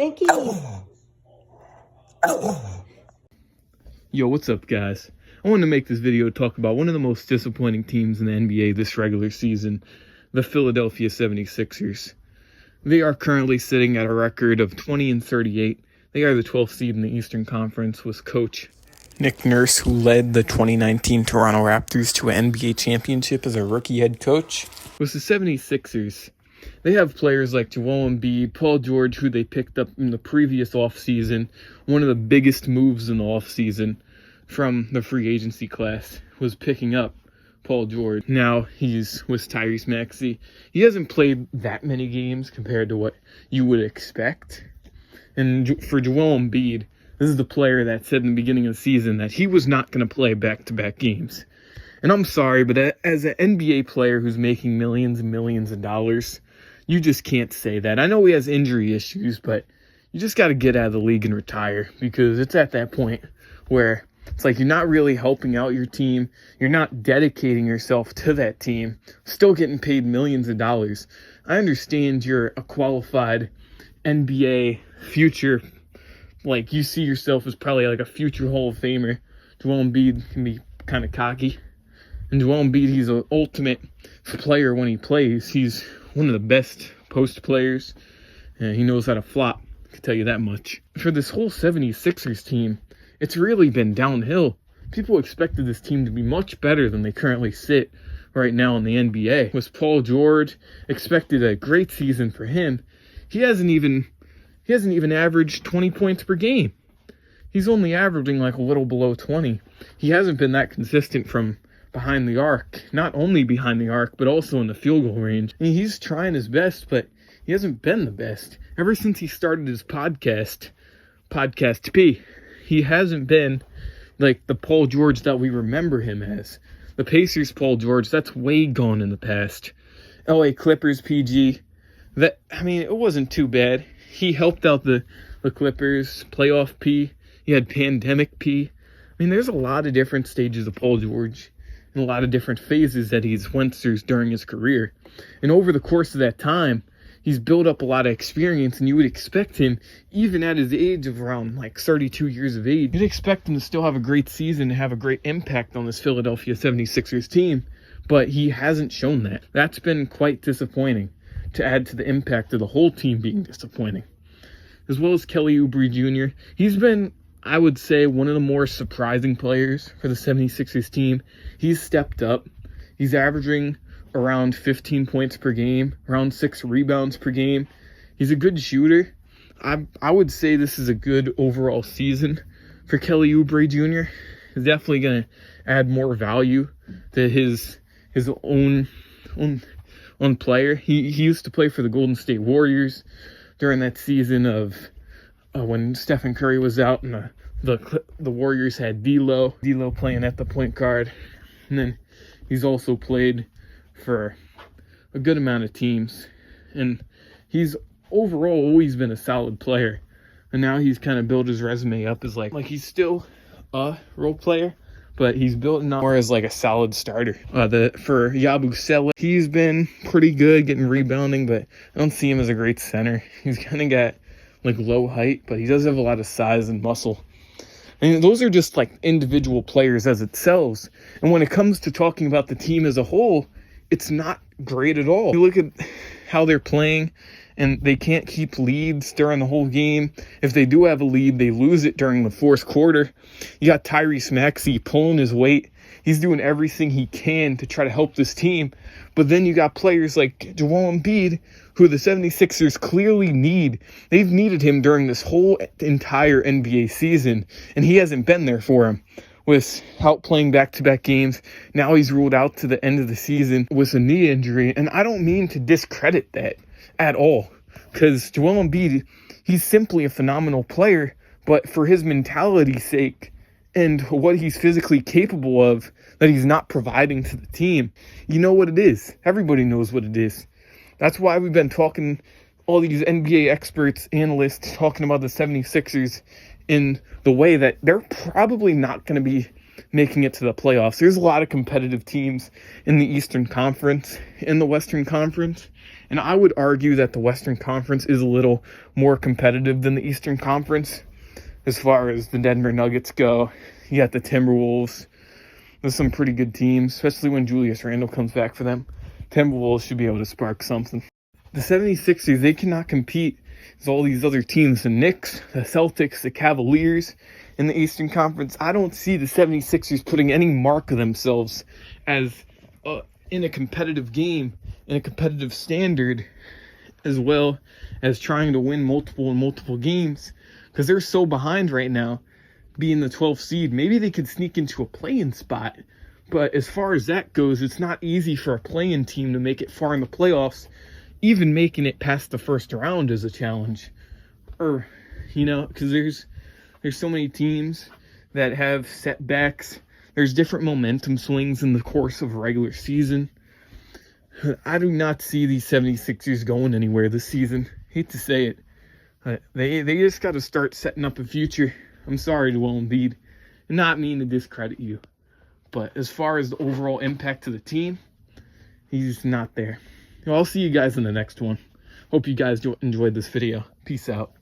Thank you. Yo, what's up, guys? I wanted to make this video talk about one of the most disappointing teams in the NBA this regular season, the Philadelphia 76ers. They are currently sitting at a record of 20-38. They are the 12th seed in the Eastern Conference with coach Nick Nurse, who led the 2019 Toronto Raptors to an NBA championship as a rookie head coach. With the 76ers, they have players like Joel Embiid, Paul George, who they picked up in the previous offseason. One of the biggest moves in the offseason from the free agency class was picking up Paul George. Now he's with Tyrese Maxey. He hasn't played that many games compared to what you would expect. And for Joel Embiid, this is the player that said in the beginning of the season that he was not going to play back-to-back games. And I'm sorry, but as an NBA player who's making millions and millions of dollars, you just can't say that. I know he has injury issues, but you just got to get out of the league and retire, because it's at that point where it's like you're not really helping out your team. You're not dedicating yourself to that team, still getting paid millions of dollars. I understand you're a qualified NBA future, like you see yourself as probably like a future Hall of Famer. Joel Embiid can be kind of cocky. And Joel Embiid, he's an ultimate player when he plays. He's one of the best post players, and he knows how to flop. I can tell you that much. For this whole 76ers team, it's really been downhill. People expected this team to be much better than they currently sit right now in the NBA. With Paul George, expected a great season for him. He hasn't even averaged 20 points per game. He's only averaging like a little below 20. He hasn't been that consistent from behind the arc, not only behind the arc, but also in the field goal range. I mean, he's trying his best, but he hasn't been the best. Ever since he started his podcast P, he hasn't been like the Paul George that we remember him as. The Pacers Paul George, that's way gone in the past. LA Clippers PG, it wasn't too bad. He helped out the Clippers. Playoff P, he had pandemic P. I mean, there's a lot of different stages of Paul George and a lot of different phases that he's went through during his career. And over the course of that time, he's built up a lot of experience, and you would expect him, even at his age of around like 32 years of age, you'd expect him to still have a great season and have a great impact on this Philadelphia 76ers team, but he hasn't shown that. That's been quite disappointing, to add to the impact of the whole team being disappointing. As well as Kelly Oubre Jr., he's been, I would say, one of the more surprising players for the 76ers team. He's stepped up. He's averaging around 15 points per game, around 6 rebounds per game. He's a good shooter. I would say this is a good overall season for Kelly Oubre Jr. He's definitely going to add more value to his own player. He used to play for the Golden State Warriors during that season of when Stephen Curry was out, and the Warriors had D'Lo playing at the point guard. And then he's also played for a good amount of teams, and he's overall always been a solid player. And now he's kind of built his resume up as like he's still a role player, but he's built now more as like a solid starter. For Yabusele, he's been pretty good getting rebounding, but I don't see him as a great center. He's kind of got like low height, but he does have a lot of size and muscle. And those are just like individual players as it sells. And when it comes to talking about the team as a whole, it's not great at all. You look at how they're playing, and they can't keep leads during the whole game. If they do have a lead, they lose it during the fourth quarter. You got Tyrese Maxey pulling his weight. He's doing everything he can to try to help this team. But then you got players like Joel Embiid, who the 76ers clearly need. They've needed him during this whole entire NBA season, and he hasn't been there for him. With out playing back-to-back games, now he's ruled out to the end of the season with a knee injury. And I don't mean to discredit that at all, because Joel Embiid, he's simply a phenomenal player, but for his mentality's sake and what he's physically capable of that he's not providing to the team, you know what it is. Everybody knows what it is. That's why we've been talking, all these NBA experts, analysts, talking about the 76ers in the way that they're probably not going to be making it to the playoffs. There's a lot of competitive teams in the Eastern Conference, in the Western Conference, And I would argue that the Western Conference is a little more competitive than the Eastern Conference as far as the Denver Nuggets go. You got the Timberwolves. There's some pretty good teams, especially when Julius Randle comes back for them. Timberwolves should be able to spark something. The 76ers, they cannot compete with all these other teams, the Knicks, the Celtics, the Cavaliers in the Eastern Conference. I don't see the 76ers putting any mark of themselves as in a competitive game, in a competitive standard, as well as trying to win multiple games, because they're so behind right now, being the 12th seed. Maybe they could sneak into a play-in spot, but as far as that goes, it's not easy for a play-in team to make it far in the playoffs. Even making it past the first round is a challenge. Or, because there's so many teams that have setbacks. There's different momentum swings in the course of a regular season. I do not see these 76ers going anywhere this season. Hate to say it. They just got to start setting up a future. I'm sorry to Joel Embiid. Not mean to discredit you. But as far as the overall impact to the team, he's not there. I'll see you guys in the next one. Hope you guys enjoyed this video. Peace out.